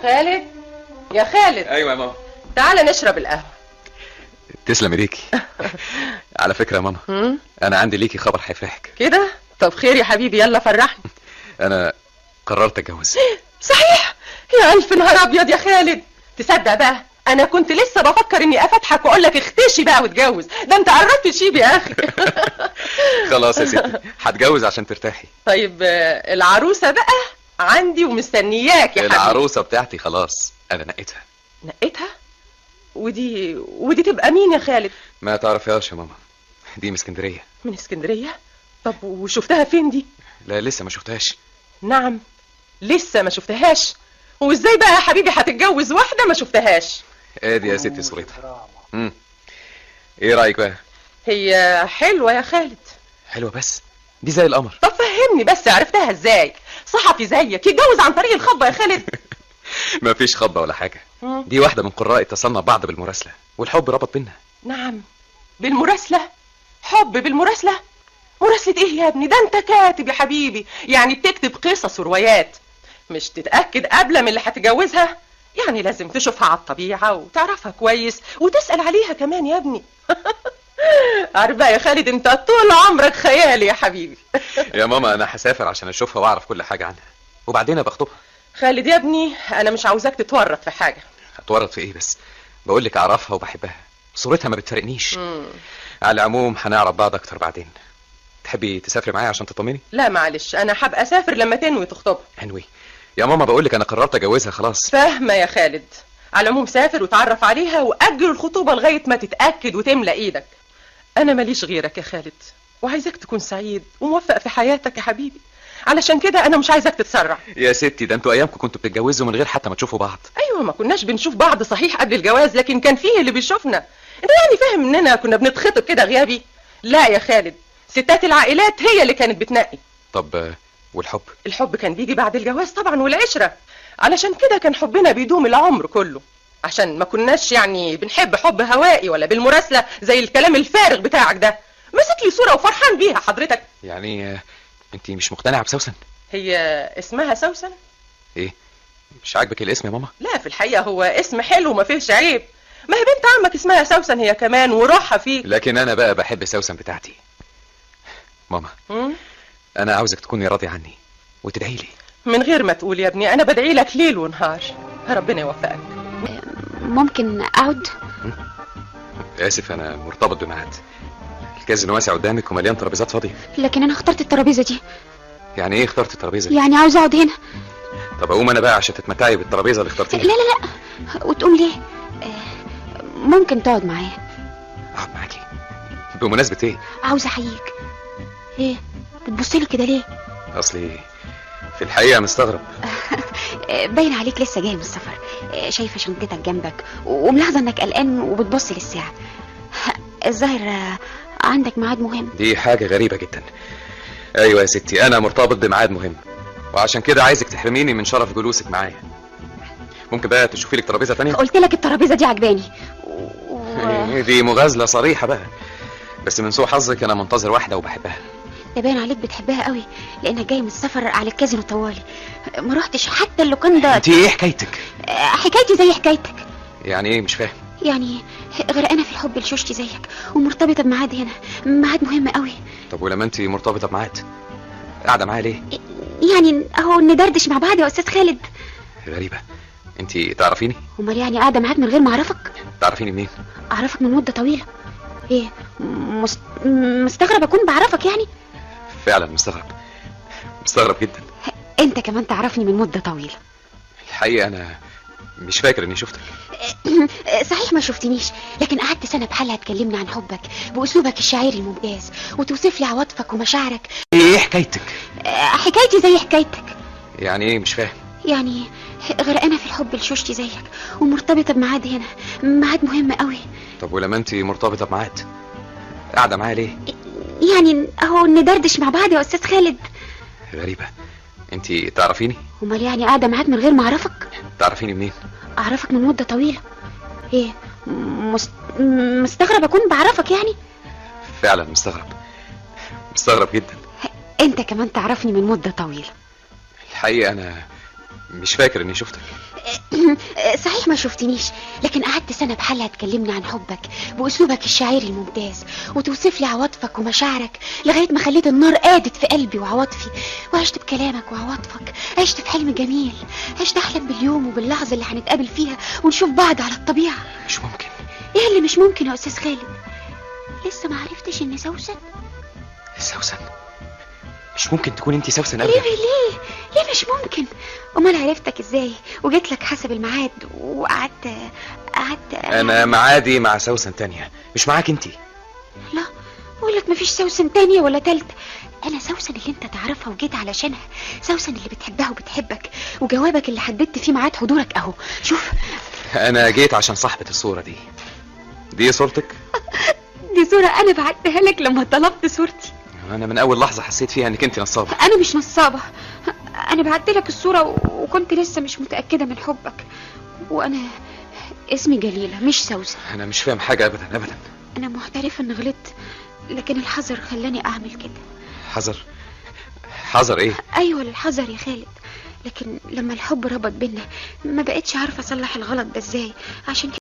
خالد، يا خالد. ايوه يا ماما. تعالى نشرب القهوة. تسلم ايديكي. على فكرة يا ماما، انا عندي ليكي خبر هيفرحك. كده؟ طب خير يا حبيبي، يلا فرحني. انا قررت اتجوز. صحيح؟ يا الف نهار ابيض يا خالد. تصدق بقى انا كنت لسه بفكر اني افتحك واقول لك اختشي بقى واتجوز، ده انت قربت تشيب يا اخي. خلاص يا ستي، هتجوز عشان ترتاحي. طيب العروسة بقى عندي ومستنياك يا حبيبي. العروسة بتاعتي خلاص انا نقيتها. نقيتها؟ ودي تبقى مين يا خالد؟ ما تعرفيهاش يا ماما، دي من اسكندرية. من اسكندرية؟ طب وشفتها فين دي؟ لا لسه ما شفتهاش. نعم لسه ما شفتهاش؟ وازاي بقى يا حبيبي هتتجوز واحدة ما شفتهاش؟ ادي يا ستي صورتها. ايه رأيك بقى؟ هي حلوة يا خالد. حلوة بس دي زي القمر. طب فهمني بس، عرفتها ازاي؟ صحفي زيك يتجوز عن طريق الخطبة يا خالد؟ ما فيش خطبة ولا حاجة، دي واحدة من قراء اتصلنا ببعض بالمراسلة والحب ربط بينا. نعم بالمراسلة؟ حب بالمراسلة؟ مراسلة ايه يا ابني؟ ده انت كاتب يا حبيبي، يعني بتكتب قصص وروايات. مش تتأكد قبل من اللي هتجوزها؟ يعني لازم تشوفها على الطبيعة وتعرفها كويس وتسأل عليها كمان يا ابني. عارف بقى يا خالد، انت طول عمرك خيالي يا حبيبي. يا ماما انا هسافر عشان اشوفها واعرف كل حاجة عنها وبعدين ابقى اخطبها. خالد يا ابني انا مش عاوزاك تتورط في حاجة. هتورط في ايه بس؟ بقول لك اعرفها وبحبها، صورتها ما بتفرقنيش. على العموم هنعرف بعض اكتر بعدين. تحبي تسافري معايا عشان تطمني؟ لا معلش، انا هبقى اسافر لما تنوي تخطبها. انوي؟ يا ماما بقول لك انا قررت اجوزها خلاص. فاهمه يا خالد. على العموم سافر وتعرف عليها واجل الخطوبه لغايه ما تتاكد وتملى ايدك. انا ماليش غيرك يا خالد، وعايزك تكون سعيد وموفق في حياتك يا حبيبي، علشان كده انا مش عايزك تتسرع. يا ستي ده انتوا ايامكم كنتوا بتتجوزوا من غير حتى ما تشوفوا بعض. ايوه ما كناش بنشوف بعض صحيح قبل الجواز، لكن كان فيه اللي بيشوفنا. انت يعني فاهم اننا كنا بنتخطب كده غيابي؟ لا يا خالد، ستات العائلات هي اللي كانت بتنقي. طب والحب؟ الحب كان بيجي بعد الجواز طبعا والعشرة، علشان كده كان حبنا بيدوم العمر كله، عشان ما كناش يعني بنحب حب هوائي ولا بالمراسلة زي الكلام الفارغ بتاعك ده. مسك لي صورة وفرحان بيها حضرتك. يعني انت مش مقتنعة بسوسن؟ هي اسمها سوسن؟ ايه مش عاجبك الاسم يا ماما؟ لا في الحقيقة هو اسم حلو وما فيهش عيب، ما هي بنت عمك اسمها سوسن هي كمان وروحها فيك. لكن انا بقى بحب سوسن بتاعتي. ماما انا عاوزك تكوني راضي عني وتدعي لي. من غير ما تقول يا ابني، انا بدعي لك ليل ونهار، ربنا يوفقك. ممكن اقعد؟ اسف انا مرتبط بميعاد، الكازينو واسع قدامك ومليان ترابيزات فاضيه. لكن انا اخترت الترابيزه دي. يعني ايه اخترت الترابيزه دي؟ يعني عاوزه اقعد هنا. طب اقوم انا بقى عشان تتمتعي بالترابيزه اللي اخترتيها. لا لا لا، وتقوم ليه؟ ممكن تقعد معايا. اقعد معاكي؟ بمناسبه ايه؟ عاوزه احييك. ايه بتبصلي كده ليه؟ اصلي في الحقيقه مستغرب. باين عليك لسه جاي من السفر، شايفه شنطتك جنبك وملاحظه انك قلقان وبتبص للساعه. الظاهر عندك ميعاد مهم. دي حاجه غريبه جدا. ايوه يا ستي انا مرتبط بميعاد مهم، وعشان كده عايزك تحرميني من شرف جلوسك معايا. ممكن بقى تشوفي لك ترابيزه ثانيه؟ قلت لك الترابيزه دي عجباني دي مغازله صريحه بقى، بس من سوء حظك انا منتظر واحده وبحبها. ده باين عليك بتحبها قوي، لانك جاي من السفر على الكازينو طوالي، ما رحتش حتى اللوكاندا. انت ايه حكايتك؟ حكايتي زي حكايتك. يعني ايه مش فاهم؟ يعني غرقانه في الحب لشوشتي زيك ومرتبطه بميعاد هنا، ميعاد مهم قوي. طب ولما انت مرتبطه بميعاد قاعده معايا ليه؟ يعني اهو ندردش مع بعض يا استاذ خالد. غريبه، انت تعرفيني؟ امال يعني قاعده معاك من غير ما اعرفك؟ تعرفيني منين؟ اعرفك من مده طويله. ايه مستغرب اكون بعرفك يعني؟ فعلا مستغرب جدا. انت كمان تعرفني من مده طويله. الحقيقه انا مش فاكر اني شفتك. صحيح ما شفتنيش، لكن قعدت سنه بحالها تكلمني عن حبك باسلوبك الشاعري الممتاز وتوصف لي عواطفك ومشاعرك. ايه حكايتك؟ حكايتي زي حكايتك. يعني ايه مش فاهم؟ يعني غرقانه في الحب لشوشتي زيك ومرتبطه بميعاد هنا، ميعاد مهم قوي. طب ولما انت مرتبطه بميعاد قاعده معايا ليه؟ يعني اهو ندردش مع بعض يا استاذ خالد. غريبه، انت تعرفيني؟ امال يعني قاعده معاك من غير ما اعرفك؟ تعرفيني منين؟ اعرفك من مده طويله. ايه مستغرب اكون بعرفك يعني؟ فعلا مستغرب جدا. انت كمان تعرفني من مده طويله. الحقيقه انا مش فاكر اني شفتك. صحيح ما شفتنيش، لكن قعدت سنة بحالها تكلمني عن حبك بأسلوبك الشاعري الممتاز، وتوصف لي عواطفك ومشاعرك لغاية ما خليت النار قادت في قلبي وعواطفي، وعشت بكلامك وعواطفك، عشت في حلم جميل، عشت أحلم باليوم وباللحظة اللي هنتقابل فيها ونشوف بعض على الطبيعة. مش ممكن. ايه اللي مش ممكن يا أستاذ خالد؟ لسه ما عرفتش إن سوسن؟ سوسن؟ مش ممكن تكون انت سوسن ليه ابدا. ليه مش ممكن؟ امال عرفتك ازاي وجيت لك حسب الميعاد وقعدت انا معادي مع سوسن تانية، مش معاك انت. لا اقول لك مفيش سوسن تانية ولا تالتة، انا سوسن اللي انت تعرفها وجيت علشانها، سوسن اللي بتحبها وبتحبك، وجوابك اللي حددت فيه ميعاد حضورك اهو. شوف انا جيت عشان صاحبة الصورة دي صورتك. دي صورة انا بعتها لك لما طلبت صورتي. انا من اول لحظة حسيت فيها انك انت نصابة. انا مش نصابة، انا بعت لك الصورة وكنت لسه مش متأكدة من حبك، وانا اسمي جليلة مش سوسن. انا مش فاهم حاجة ابدا ابدا. انا معترفة ان غلطت، لكن الحذر خلاني اعمل كده. حذر ايه؟ ايوه الحذر يا خالد، لكن لما الحب ربط بينا ما بقتش عارفة اصلح الغلط ده ازاي، عشان